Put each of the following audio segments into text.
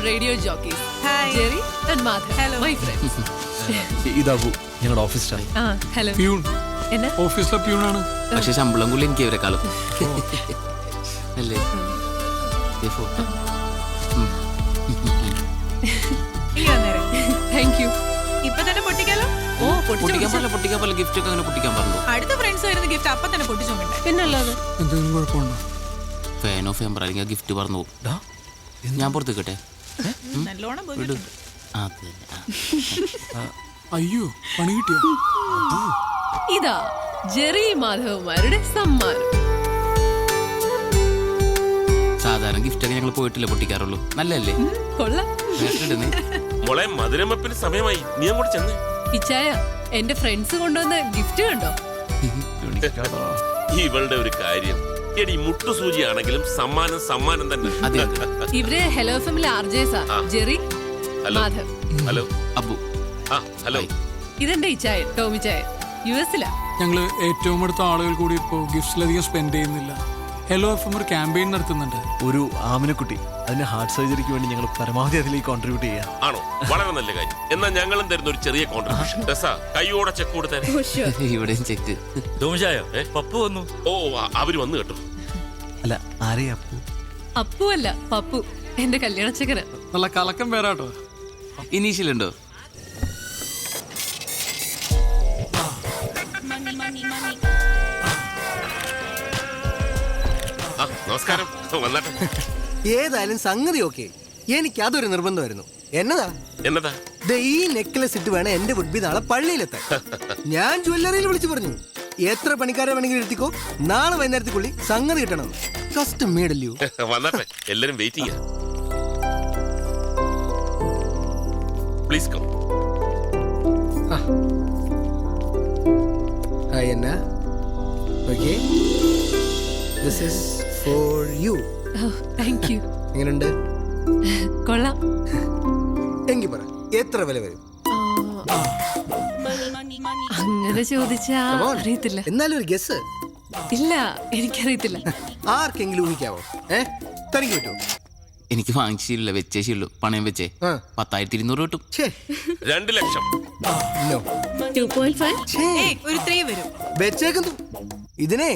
Radio jockeys Jerry and Madhav. Hello my friends. ഇതാബു ഞങ്ങളുടെ office staff. Hello. Peon എന്നാ ഓഫീസിലെ പ്യൂണാണ്. പക്ഷെ ശമ്പളം കൂടി എനിക്ക് ഇവരെക്കാളും അല്ലേ. Thank you. ഇപ്പൊ തന്നെ പൊട്ടിക്കാലോ. പൊട്ടിക്കാൻ പാടില്ല ഗിഫ്റ്റ് ഒക്കെ അങ്ങനെ പൊട്ടിക്കാൻ പറഞ്ഞു. അടുത്ത ഫ്രണ്ട്സ് വരുന്ന ഗിഫ്റ്റ് അപ്പൊ തന്നെ പൊട്ടിച്ചോണ്ടേ. പിന്നല്ലാതെ എന്തെങ്കിലും കുഴപ്പമുണ്ടോ? ഫാൻ ഓഫ് ചെയ്യാൻ അല്ലെങ്കിൽ ഗിഫ്റ്റ് പറഞ്ഞു പോകും. ഞാൻ പുറത്തേക്കട്ടെ. നല്ലോണം അയ്യോ പണി കിട്ടിയോ? ഇതാ ജെറി മാധവന്മാരുടെ സമ്മാനം. സാധാരണ ഗിഫ്റ്റ് ഒക്കെ ഞങ്ങൾ പോയിട്ടില്ല പൊട്ടിക്കാറുള്ളൂ. നല്ലല്ലേ? കൊള്ളാം. മോളെ മധുരമപ്പിന് സമയമായി, നീ അങ്ങോട്ട് ചെന്ന്. ഇച്ചായ എന്റെ ഫ്രണ്ട്സ് കൊണ്ടുവന്ന ഗിഫ്റ്റ് കണ്ടോ? ഇവളുടെ ഒരു കാര്യം എടി, മുട്ടുസൂചിയാണെങ്കിലും സമ്മാനം തന്നെ. ഇവര് ഹലോ ഫാമിലി ആർജേസാ. Jerry, Madhav. Hello Abu. Hello. ഇതെന്റെ ഇച്ചായ ടോമി ചായ, യുഎസിലാ. ഞങ്ങള് ഏറ്റവും അടുത്ത ആളുകൾ കൂടി ഇപ്പോ ഗിഫ്റ്റ്സിലധികം സ്പെൻഡ് ചെയ്യുന്നില്ല. ഹലോ എഫ്എം ഒരു ക്യാമ്പയിൻ നടത്തുന്നുണ്ട്. ഒരു ആമനക്കുട്ടി, അതിന് ഹാർട്ട് സർജറിക്ക് വേണ്ടി ഞങ്ങൾ പരമാവധി അതിലേക്ക് കോൺട്രിബ്യൂട്ട് ചെയ്യാം. ആണോ? വളരെ നല്ല കാര്യം. എന്നാൽ ഞങ്ങളും തരുന്ന ഒരു ചെറിയ കോൺട്രിബ്യൂഷൻ. കൈയോടെ ചെക്ക് കൊടുത്തേ. ഇവിടെയും ചെക്ക്. പപ്പു വന്നു. ഓ, അവര് വന്നു കേട്ടോ. അല്ല, ആരെയാ അപ്പു? അപ്പു അല്ല, പപ്പു, എന്റെ കല്യാണച്ചക്കന്. നല്ല കലക്കം പേരാട്ടോ. ഇനീഷ്യൽ ഉണ്ടോ? നമസ്കാരം. വന്നാട്ടെ. ഏതായാലും സംഗതി ഓക്കെ. എനിക്ക് അതൊരു നിർബന്ധമായിരുന്നു. എന്നതാ ഈ നെക്ലസ് ഇട്ട് വേണം എന്റെ വുഡ്ബി നാളെ പള്ളിയിലെത്താൻ. ഞാൻ ജ്വല്ലറിയിൽ വിളിച്ചു പറഞ്ഞു, എത്ര പണിക്കാരെ വേണമെങ്കിലും എടുത്തിക്കോ, നാളെ വൈകുന്നേരത്തേക്കുള്ളിൽ സംഗതി കിട്ടണം. കസ്റ്റം മേഡല്ലോ. വന്നാട്ടെ, എല്ലാരും waiting. Please come. Hi Anna. Okay, this is for you. Thank you. എങ്ങനെയുണ്ട്? കൊള്ളാം. എങ്കിൽ പറ, എത്ര വില വരും? അങ്ങനെ ചോദിച്ചാ അറിയത്തില്ല. എന്നാലും ഒരു ഗസ്. ഇല്ല, എനിക്കറിയത്തില്ല. ആർക്കെങ്കിലും ഊഹിക്കാവോ? തനിക്ക് പറ്റുമോ? എനിക്ക് വാങ്ങിച്ചില്ല, വെച്ചേ ശീലു. പണയം വെച്ചേ 10,200 കിട്ടും. 2 ലക്ഷം. ഒരു 3 വരും. വെച്ചേക്കുന്നു. ഇതിനെ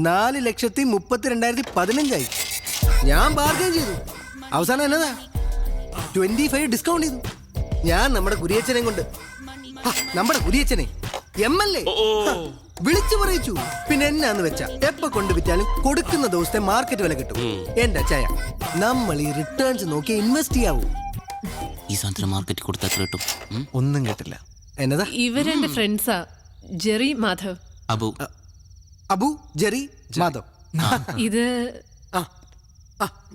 4,32,15,000 ഞാൻ ബാർഗൈൻ ചെയ്തു. അവസാനം എന്നതാ 25 ഡിസ്കൗണ്ട് ചെയ്തു. ഞാൻ നമ്മുടെ കുരിയച്ചനെ കൊണ്ട്, നമ്മുടെ കുരിയച്ചനെ MLA വിളിച്ചു പറയിച്ചു. പിന്നെ എന്നാന്ന് വെച്ചാ എപ്പ കൊണ്ട് വിറ്റാലും കൊടുക്കുന്ന ദിവസത്തെ മാർക്കറ്റ് വില കിട്ടും. എന്റെ അച്ചായ, നമ്മൾ ഈ റിട്ടേൺസ് നോക്കി ഇൻവെസ്റ്റ് ചെയ്യാവൂ. ഈ സാധനം മാർക്കറ്റ് കൊടുത്താൽ കിട്ടും. ഒന്നും കേട്ടില്ല. എന്നതാ? ഇവരെന്റെ ഫ്രണ്ട്സാ, ജെറി മാധവ്. അബു, ജെറി, മാധവ്. ഇത്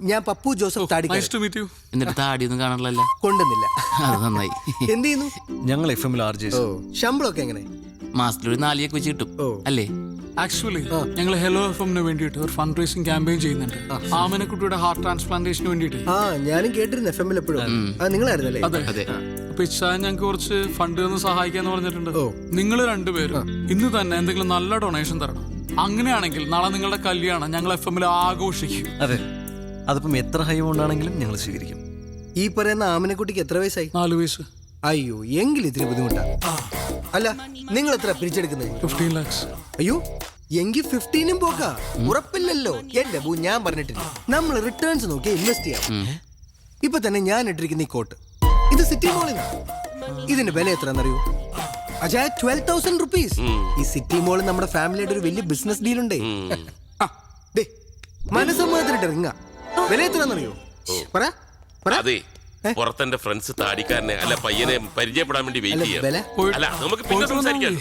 ഞാൻ പപ്പു ജോസഫ് താടിക്കാരൻ. Nice to meet you. എന്നിട്ട് താടിയൊന്നും കാണാറില്ലല്ലോ. കൊണ്ടുവന്നില്ല. അത് നന്നായി. എന്ത് ചെയ്യുന്നു? ഞങ്ങൾ FM ആർജേസ്. ശമ്പളമൊക്കെ എങ്ങനെ? മാസത്തിലൊരു 4 വെച്ച് കിട്ടും അല്ലേ? ആക്ച്വലി ഞങ്ങൾ ഹലോ എഫ്എമ്മിന് വേണ്ടിയിട്ട് ഒരു ഫണ്ട് റേസിംഗ് ക്യാമ്പയിൻ ചെയ്യുന്നുണ്ട്. ആമനക്കുട്ടിയുടെ ഹാർട്ട് ട്രാൻസ്പ്ലാന്റേഷന് വേണ്ടിയിട്ട്. ഞാനും കേട്ടിരുന്നു FM എപ്പോഴും. നിങ്ങളായിരുന്നല്ലേ? അതെ. അപ്പൊ ഇച്ചാൻ ഞങ്ങൾക്ക് കുറച്ച് ഫണ്ട് ഒന്ന് സഹായിക്കാന്ന് പറഞ്ഞിട്ടുണ്ട്. നിങ്ങൾ രണ്ടുപേരും ഇന്ന് തന്നെ എന്തെങ്കിലും നല്ല ഡൊണേഷൻ തരണം. അങ്ങനെയാണെങ്കിൽ നാളെ നിങ്ങളുടെ കല്യാണം ഞങ്ങൾ FM ആഘോഷിക്കും. അതെ, അതിപ്പം എത്ര ഹൈ കൊണ്ടാണെങ്കിലും ഞങ്ങൾ സ്വീകരിക്കും. ഈ പറയുന്ന ആമനക്കുട്ടിക്ക് എത്ര വയസ്സായി? 4 വയസ്സ്. അയ്യോ, എങ്കിൽ ഇത്തിരി ബുദ്ധിമുട്ടാ. അല്ല, നിങ്ങൾ എത്ര പിരിച്ചെടുക്കുന്നത്? 15 lakhs. അയ്യോ, എങ്കിൽ 15 പോക്കാ. ഉറപ്പില്ലല്ലോ. എന്റെ ബൂ, ഞാൻ പറഞ്ഞിട്ടില്ല, നമ്മൾ റിട്ടേൺസ് നോക്കി ഇൻവെസ്റ്റ് ചെയ്യാം. ഇപ്പൊ തന്നെ ഞാൻ ഇട്ടിരിക്കുന്ന ഈ കോട്ട്, ഇത് സിറ്റി മോളിൽ. ഇതിന്റെ വില എത്രയാണെന്നറിയോ? 12,000 rupees. ഈ സിറ്റി മോളിൽ നമ്മുടെ ഫാമിലിയുടെ ഒരു വലിയ ബിസിനസ് ഡീൽ ഉണ്ടേ. മനസ്സമ്മതത്തിനിട്ട് ഇറങ്ങ. വില എത്രയാണെന്നറിയോ? അതെ, പുറത്തെന്റെ ഫ്രണ്ട്സ് താടിക്കാരനെ അല്ല പയ്യനെ പരിചയപ്പെടാൻ വേണ്ടി വെയിറ്റ് ചെയ്യാം. അല്ല, നമുക്ക് പിന്നെ സംസാരിക്കാം.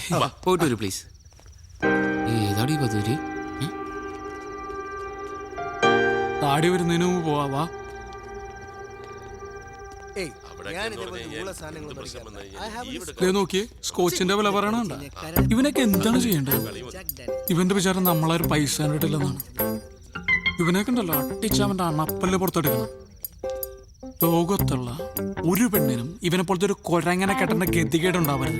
പോയിട്ട് വരൂ പ്ലീസ്. ഏതാടി പതിര്? താടി വരുന്നതിന് മുമ്പ് പോവാ. നോക്കിയേ, സ്കോച്ചിന്റെ വില പറയണണ്ട. ഇവനൊക്കെ എന്താണ് ചെയ്യേണ്ടത്? ഇവന്റെ വിചാരം നമ്മളാരും പൈസ കണ്ടിട്ടില്ലെന്നാണ്. ഇവനൊക്കെ ഉണ്ടല്ലോ അട്ടിച്ചവന്റെ അണപ്പല്ല് പുറത്തെടുക്കണം. ലോകത്തുള്ള ഒരു പെണ്ണിനും ഇവനെ പോലത്തെ ഒരു കൊരങ്ങനെ കെട്ടേണ്ട ഗതികേടുണ്ടാവരുത്.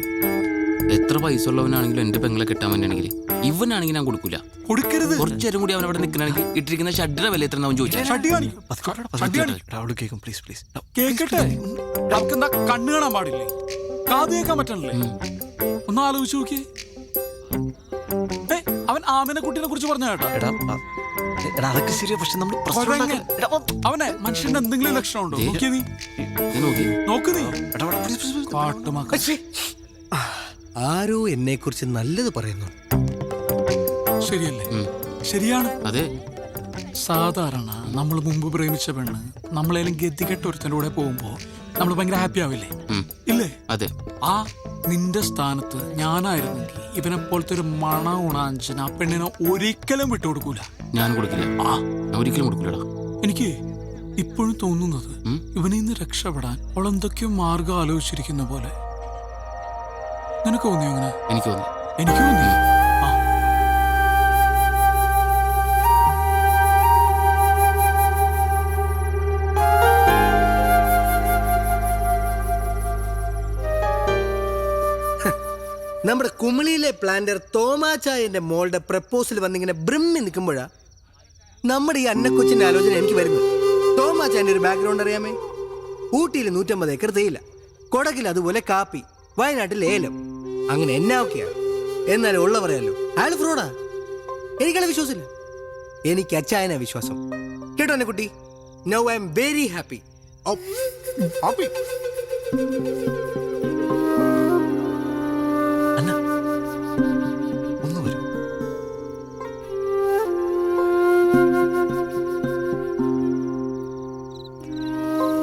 എത്ര പൈസ ഉള്ളവനാണെങ്കിലും എന്റെ പെങ്ങളെ കിട്ടാൻ വേണ്ടിയാണെങ്കിൽ ഇവനാണെങ്കിൽ ഞാൻ കൊടുക്കൂല. കൊടുക്കരുത്. കുറച്ചേരം കൂടി അവൻ അവിടെ നിൽക്കണമെങ്കിൽ ഇട്ടിരിക്കുന്ന ഷഡ്ഡിയുടെ വില എത്ര അവൻ ചോദിച്ചാൽ ഷഡ്ഡി കാണിക്കും. ഷഡ്ഡി കാണിക്കും. അവള് കേൾക്കും പ്ലീസ് പ്ലീസ്. കേക്കട്ടെ. അവൾക്കെന്താ കണ്ണ് കാണാൻ പാടില്ലേ? കാത് കേൾക്കാൻ പറ്റണല്ലേ? ഒന്ന് ആലോചിച്ച് നോക്കി. അവൻ ആമിനെ കുട്ടീനെ കുറിച്ച് പറഞ്ഞ കേട്ടോ. എടാ അതൊക്കെ ശരിയാ, പക്ഷെ നമ്മൾ അവനെ മനുഷ്യന്റെ എന്തെങ്കിലും ലക്ഷണം ഉണ്ടോ? നോക്കിയ നീ നോക്ക് നീ പാട്ടുമാക്ക. ആരോ എന്നെ കുറിച്ച് നല്ലത് പറയുന്നു. ശരിയല്ലേ? ശരിയാണ്. അതെ. സാധാരണ നമ്മൾ മുമ്പ് പ്രേമിച്ച പെണ്ണ് നമ്മളേലും ഗതികെട്ട ഒരുത്തൻ്റെ കൂടെ പോകുമ്പോ നമ്മൾ ഭയങ്കര ഹാപ്പി ആവില്ലേ? ഇല്ലേ? അതെ. ആ നിന്റെ സ്ഥാനത്ത് ഞാനായിരുന്നെങ്കിൽ ഇവനെ പോലത്തെ ഒരു മണ ഉണാഞ്ചന ആ പെണ്ണിനെ ഒരിക്കലും വിട്ടുകൊടുക്കൂല. ഞാൻ കൊടുക്കില്ല. ഞാൻ ഒരിക്കലും കൊടുക്കില്ലടാ. എനിക്ക് ഇപ്പോഴും തോന്നുന്നത് ഇവനിൽ നിന്ന് രക്ഷപ്പെടാൻ അവൾ എന്തൊക്കെയോ മാർഗം ആലോചിച്ചിരിക്കുന്ന പോലെ. നിനക്ക് തോന്നിയോ അങ്ങനെ? എനിക്ക് തോന്നി. എനിക്ക് തോന്നി. നമ്മുടെ കുമിളിയിലെ പ്ലാന്റർ തോമാച്ചായന്റെ മോളുടെ പ്രപ്പോസൽ വന്നിങ്ങനെ ബ്രിമ്മി നിൽക്കുമ്പോഴാ നമ്മുടെ ഈ അന്നക്കൊച്ചിന്റെ ആലോചന എനിക്ക് വരുന്നത്. തോമാച്ചായന്റെ ഒരു ബാക്ക്ഗ്രൗണ്ട് അറിയാമേ? ഊട്ടിയിൽ 150 ഏക്കർ തേയില, കൊടകിൽ അതുപോലെ കാപ്പി, വയനാട്ടിൽ ഏലം, അങ്ങനെ എന്നാക്കെയാണ്. എന്നാലും ഉള്ള പറയാലോ, അയാൾ ഫ്രോഡാ. എനിക്കയാളെ വിശ്വാസമില്ല. എനിക്ക് അച്ചായനാ വിശ്വാസം. കേട്ടോ എന്നെ കുട്ടി? Now I am very happy. ഒന്ന് വരൂ.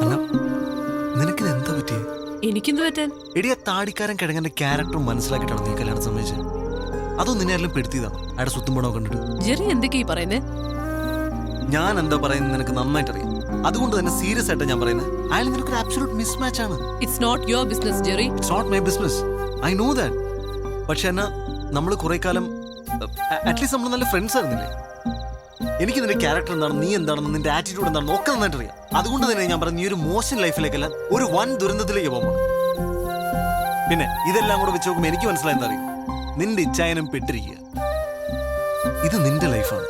അന്ന, നിനക്കിത് എന്താ പറ്റിയേ? എനിക്കെന്ത് പറ്റാൻ? എടിയ താടിക്കാരൻ കിഴങ്ങന്റെ ക്യാരക്ടർ മനസ്സിലാക്കിയിട്ടാണ് നീ കല്യാണം സമ്മതിച്ചത്? അതോ നിന്നെ എല്ലാം പെടുത്തിയതാണ് അയാളുടെ സ്വത്തും പണമോ കണ്ടിട്ട്? ജെറി എന്തൊക്കെയാ പറയുന്നേ? ഞാൻ എന്താ പറയുന്നത് നിനക്ക് നന്നായിട്ട് അറിയാം. അതുകൊണ്ട് തന്നെ സീരിയസ് ആയിട്ട് ഞാൻ പറയുന്നത്, അയാൾ നിനക്കൊരു ആബ്സല്യൂട്ട് മിസ്മാച്ച് ആണ്. It's not your business Jerry. It's not my business. I know that. പക്ഷെ എന്നാ നമ്മൾ കുറെ കാലം അറ്റ്ലീസ്റ്റ് നമ്മൾ നല്ല ഫ്രണ്ട്സ് ആയിരുന്നില്ലേ? എനിക്ക് നിന്റെ ക്യാരക്ടർ എന്താണെന്ന്, നീ എന്താണെന്ന്, നിന്റെ ആറ്റിറ്റ്യൂഡ് എന്താണെന്ന് ഒക്കെ നന്നായിട്ട് അറിയാം. അതുകൊണ്ട് തന്നെ ഞാൻ പറഞ്ഞു, നീ ഒരു മോശം ലൈഫിലേക്കല്ല ഒരു വൻ ദുരന്തത്തിലേക്ക് പോകുമ്പോൾ. പിന്നെ ഇതെല്ലാം കൂടെ വെച്ച് നോക്കുമ്പോൾ എനിക്ക് മനസ്സിലായി എന്താ അറിയും, നിന്റെ ഇച്ഛായനം പെട്ടിരിക്കുക. ഇത് നിന്റെ ലൈഫാണ്.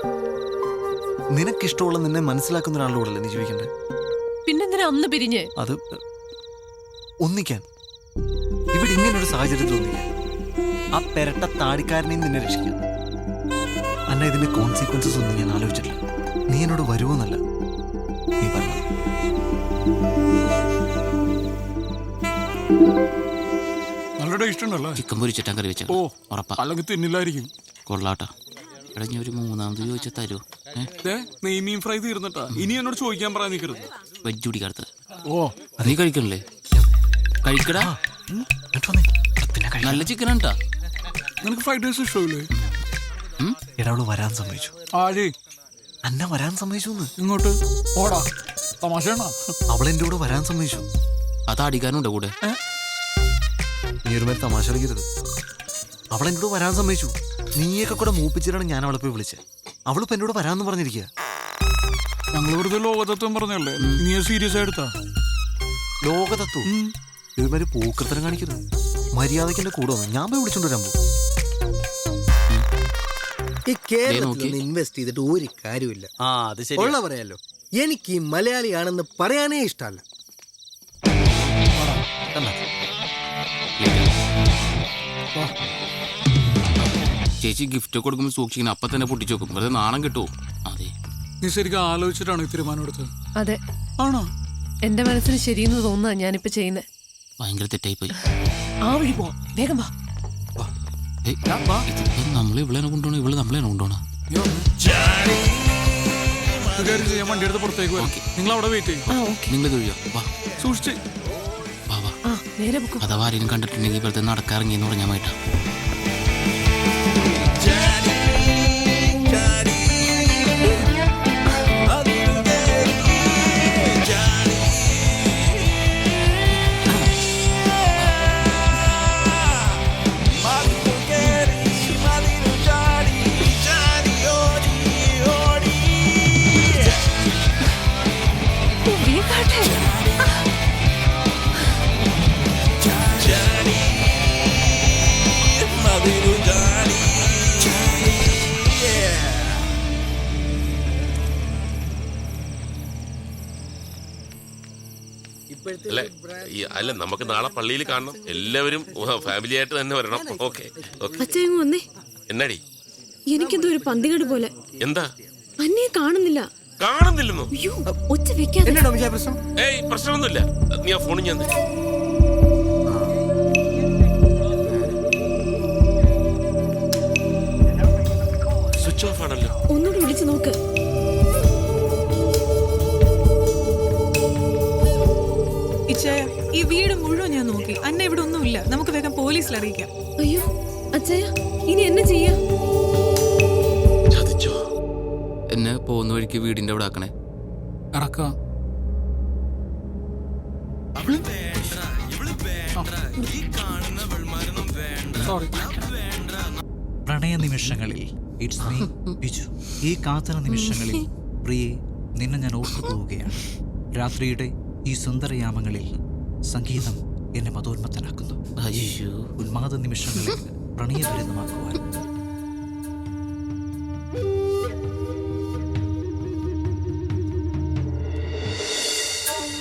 നിനക്കിഷ്ടമുള്ള നിന്നെ മനസ്സിലാക്കുന്ന ഒരാളോടല്ലേ നീ ജീവിക്കണ്ടേ? പിന്നെന്തിനാ അന്ന് പിരിഞ്ഞ്? അത് ഒന്നിക്കാൻ ഇവിടെ ഇങ്ങനൊരു സാഹചര്യത്തിൽ ഒന്നിക്കാൻ ആ പെരട്ട താടിക്കാരനെയും നിന്നെ രക്ഷിക്കാം. അല്ല, ഇതിന്റെ കോൺസിക്വൻസസ് ഒന്നും ഞാൻ ആലോചിച്ചിട്ടില്ല. നീ എന്നോട് വരുമോന്നല്ല നീ പറഞ്ഞു. നല്ല ടേസ്റ്റ് ഉണ്ടല്ലോ. ചിക്കൻ പൊരിച്ചിട്ടാൻ കറി വെച്ച. ഓ ഉറപ്പാ. അല്ലെങ്കിൽ തിന്നില്ലായിരിക്കും. കൊള്ളാട്ടാ. എടാ ഞാൻ ഒരു മൂന്നാമത് ചോദിച്ചാൽ തരുമോ? നെയ്മീൻ ഫ്രൈ തീർന്നിട്ടാ. ഇനി എന്നോട് ചോദിക്കാൻ പറയാൻ നിൽക്കരുത്. വെജ് കുടിക്കാത്ത. ഓ നീ കഴിക്കണല്ലേ? കഴിക്കടാ. നല്ല ചിക്കൻ ആണ്ടാ. നിനക്ക് ഫ്രൈഡ് റൈസ് ഇഷ്ടമില്ലേ? എടാവള് വരാൻ സമ്മതിച്ചു. ആര്? അന്ന വരാൻ സമ്മതിച്ചു. ഇങ്ങോട്ട് ഓടാ. തമാശയാണോ? അവൾ എന്റെ കൂടെ വരാൻ സമ്മതിച്ചു. അത് അടിക്കാനുണ്ടോ കൂടെ? നീ ഒരു മേലെ തമാശ കളിക്കരുത്. അവൾ എന്നോട് വരാൻ സമ്മതിച്ചു. നീയൊക്കെ കൂടെ മൂപ്പിച്ചിട്ടാണ് ഞാൻ അവളെ പോയി വിളിച്ചത്. അവളിപ്പോ എന്നോട് വരാന്ന് പറഞ്ഞിരിക്കുക. ഞങ്ങൾ വെറുതെ ലോകതത്വം പറഞ്ഞല്ലേ, നീ സീരിയസ് ആയിട്ടാ? ലോകതത്വം ഇതുമാതിരി പൂക്കൃത്തരം കാണിക്കരുത്. മര്യാദയ്ക്ക് എന്റെ കൂടെ വന്നു ഞാൻ പോയി വിളിച്ചോണ്ട് വരാൻ പോകും. ഈ കേരളത്തിൽ ഇൻവെസ്റ്റ് ചെയ്തിട്ട് ഒരു കാര്യമില്ല. ഉള്ള പറയാലോ, എനിക്ക് ഈ മലയാളിയാണെന്ന് പറയാനേ ഇഷ്ടമല്ല. ചേച്ചി ഗിഫ്റ്റ് കൊടുക്കുമ്പോൾ സൂക്ഷിക്കണം. അപ്പൊ തന്നെ പൊട്ടിച്ചു നോക്കും. വെറുതെ നാണം കിട്ടുമോ? അതെ. നീ ശരിക്കും ആലോചിച്ചിട്ടാണ് ഈ തീരുമാനം എടുത്തത്? അതെ. ആണോ? എന്റെ മനസ്സിന് ശരിയെന്ന് തോന്നുക ഞാനിപ്പോ ചെയ്യുന്നത്. ഭയങ്കര തെറ്റായി പോയി. ആ വഴി പോവാം. വേഗം വാ. നമ്മളെ ഇവിടെ കൊണ്ടുപോകണം, ഇവിടെ നമ്മളെ കൊണ്ടുപോകണം. ഞാൻ വണ്ടി എടുത്ത് പുറത്തേക്ക് വരാം. നിങ്ങൾ അവിടെ വെയിറ്റ് ചെയ്യും. നിങ്ങൾ തൊഴിയോ? വാ സൂക്ഷിച്ച് വാ വാ. നേരെ പൊക്കോ. അഥവാ ആരെയും കണ്ടിട്ടുണ്ടെങ്കിൽ ഇപ്പോഴത്തെ നടക്കാറിങ്ങിയെന്ന് പറഞ്ഞാൽ മായിട്ടാ. അല്ല അല്ല നമുക്ക് നാളെ പള്ളിയിൽ കാണണം. എല്ലാവരും ഫാമിലി ആയിട്ട് തന്നെ വരണം. Okay okay. അച്ഛൻ വന്നേ. എന്നാടി? എനിക്കെന്തോ ഒരു പന്തികേട് പോലെ. എന്താ? അന്നേ കാണുന്നില്ല. കാണുന്നില്ലെന്നോ? അയ്യോ, ഒച്ച വെക്കാതെ. എന്നാ ടോമിച്ചാ പ്രശ്നം? ഏയ് പ്രശ്നമൊന്നുമില്ല. നീ ആ ഫോണിൽ ഞാൻ സ്വിച്ച് ഓഫ് ആണല്ലോ. ഒന്നുകൂടി വിളിച്ചു നോക്ക്. ഇച്ചായ, ഈ വീട് മുഴുവൻ ഞാൻ നോക്കി. അന്നെ ഇവിടെ ഒന്നുമില്ല. നമുക്ക് വേഗം പോലീസിൽ അറിയിക്കാം. അയ്യോ അച്ഛയ, ഇനി എന്നെ ചെയ്യാ? ചതിച്ചോ? എന്നെ പോകുന്ന വഴിക്ക് വീടിന്റെ അവിടെ ആക്കണേ. ഇറക്ക. സോറി. പ്രണയ നിമിഷങ്ങളിൽ ഇറ്റ്സ് മീ ബിജു. ഈ കാത്തന നിമിഷങ്ങളിൽ പ്രിയെ നിന്നെ ഞാൻ ഓർത്തു പോവുകയാണ്. രാത്രിയുടെ ഈ സുന്ദരയാമങ്ങളിൽ സംഗീതം എന്നെ മതോന്മത്തനാക്കുന്നു. അയ്യോ, ഉന്മാദ നിമിഷങ്ങളിൽ പ്രണയഭരിതമാക്കുവാൻ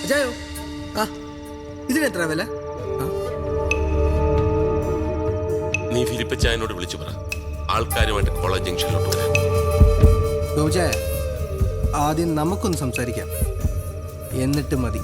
അജയോ, ആ ഇതിനെത്ര വില? നീ ഫിലിപ്പച്ചായനോട് വിളിച്ചു പറ ആൾക്കാരുമായിട്ട് കോളേജ് ജംഗ്ഷനിലോട്ട് വരാൻ. ടോമിച്ചായ, ആദ്യം നമുക്കൊന്ന് സംസാരിക്കാം, എന്നിട്ട് മതി.